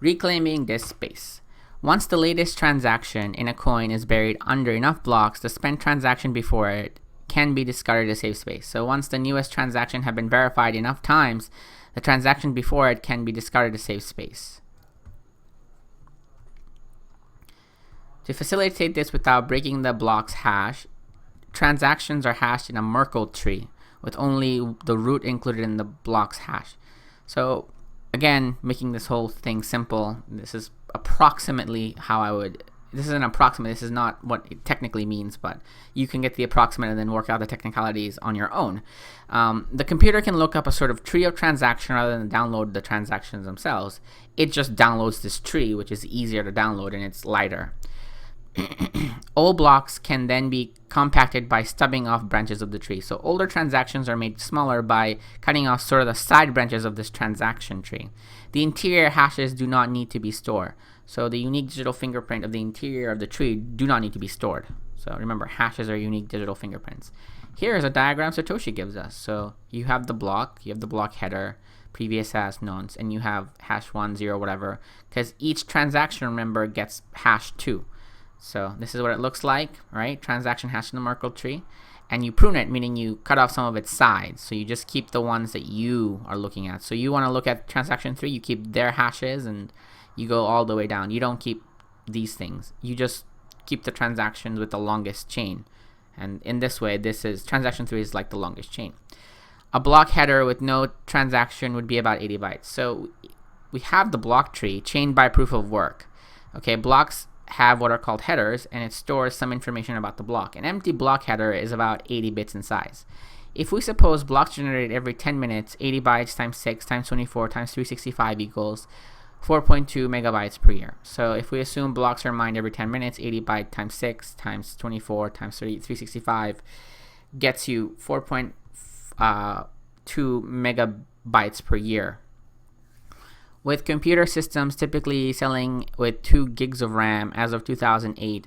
Reclaiming disk space. Once the latest transaction in a coin is buried under enough blocks, the spent transaction before it can be discarded to save space. So once the newest transaction has been verified enough times, the transaction before it can be discarded to save space. To facilitate this without breaking the block's hash, transactions are hashed in a Merkle tree with only the root included in the block's hash. So again, making this whole thing simple, this is approximately how I would, this is an approximate, this is not what it technically means, but you can get the approximate and then work out the technicalities on your own. The computer can look up a sort of tree of transaction rather than download the transactions themselves. It just downloads this tree, which is easier to download and it's lighter. Old blocks can then be compacted by stubbing off branches of the tree. So older transactions are made smaller by cutting off sort of the side branches of this transaction tree. The interior hashes do not need to be stored. So the unique digital fingerprint of the interior of the tree do not need to be stored. So remember, hashes are unique digital fingerprints. Here is a diagram Satoshi gives us. So you have the block header, previous hash nonce, and you have hash 1, 0, whatever, because each transaction, remember, gets hash 2. So this is what it looks like, right? Transaction hash in the Merkle tree. And you prune it, meaning you cut off some of its sides. So you just keep the ones that you are looking at. So you want to look at transaction 3, you keep their hashes and you go all the way down. You don't keep these things. You just keep the transactions with the longest chain. And in this way, this is transaction 3 is like the longest chain. A block header with no transaction would be about 80 bytes. So we have the block tree chained by proof of work. Okay, blocks have what are called headers, and it stores some information about the block. An empty block header is about 80 bits in size. If we suppose blocks generated every 10 minutes, 80 bytes times 6 times 24 times 365 equals 4.2 megabytes per year. So if we assume blocks are mined every 10 minutes, 80 bytes times 6 times 24 times 365 gets you 4.2 megabytes per year. With computer systems typically selling with 2 gigs of RAM as of 2008,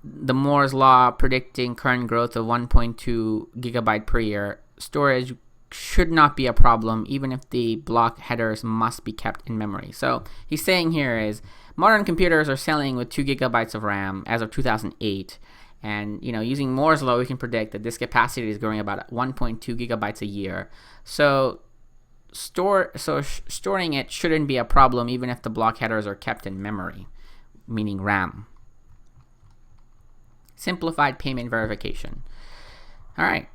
the Moore's law predicting current growth of 1.2 gigabyte per year, storage should not be a problem even if the block headers must be kept in memory. So he's saying here is modern computers are selling with 2 gigabytes of RAM as of 2008, and using Moore's law we can predict that this capacity is growing about 1.2 gigabytes a year. So storing it shouldn't be a problem even if the block headers are kept in memory, meaning RAM. Simplified payment verification. All right.